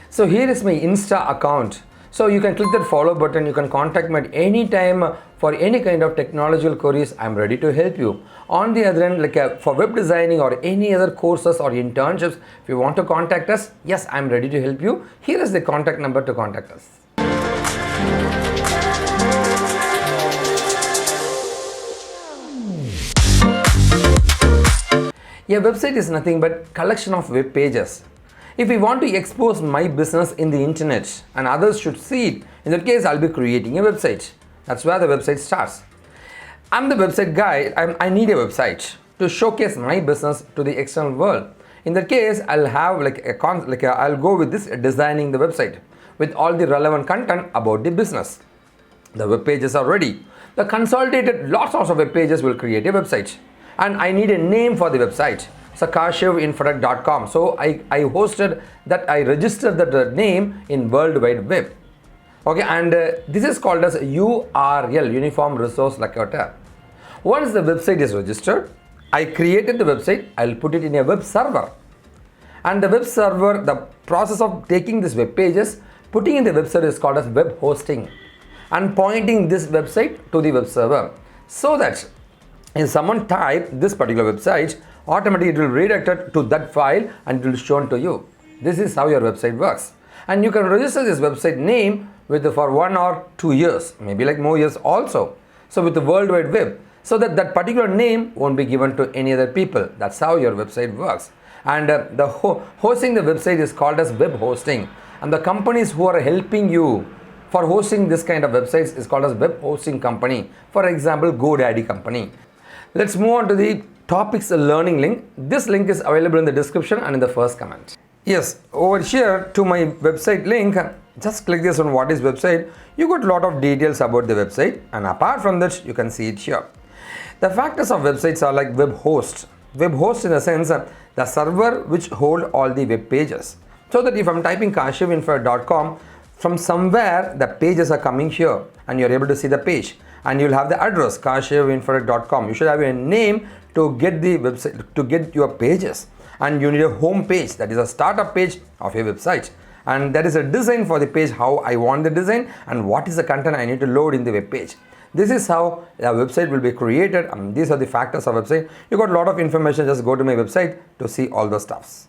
So here is my Insta account. So you can click that follow button. You can contact me at any time for any kind of technological queries. I'm ready to help you. On the other end, for web designing or any other courses or internships, if you want to contact us, yes, I'm ready to help you. Here is the contact number to contact us. A website is nothing but collection of web pages. If we want to expose my business in the internet and others should see it, in that case I'll be creating a website. That's where the website starts. I'm the website guy. I need a website to showcase my business to the external world. In that case, I'll have I'll go with this designing the website with all the relevant content about the business. The web pages are ready. The consolidated lots of web pages will create a website. And I need a name for the website. So kashivinfotech.com. So I hosted that, I registered that name in World Wide Web. Okay, and this is called as URL, Uniform Resource Locator. Once the website is registered, I created the website, I'll put it in a web server. And the web server, the process of taking this web pages, putting in the web server is called as web hosting. And pointing this website to the web server. So that if someone type this particular website, automatically it will redirect it to that file and it will shown to you. This is how your website works. And you can register this website name for 1 or 2 years, maybe more years also. So with the World Wide Web, so that that particular name won't be given to any other people. That's how your website works. And hosting the website is called as web hosting. And the companies who are helping you for hosting this kind of websites is called as web hosting company. For example, GoDaddy company. Let's move on to the topics learning link. This link is available in the description and in the first comment. Yes, over here to my website link, just click this on what is website. You got a lot of details about the website, and apart from that, you can see it here. The factors of websites are like web host. Web host in the sense the server which hold all the web pages. So that if I'm typing kashivinfotech.com, from somewhere the pages are coming here and you're able to see the page. And you'll have the address kashivinfotech.com. You should have a name to get the website, to get your pages. And you need a home page, that is a startup page of your website. And that is a design for the page, how I want the design and what is the content I need to load in the web page. This is how the website will be created, and these are the factors of website. You got a lot of information, just go to my website to see all the stuffs.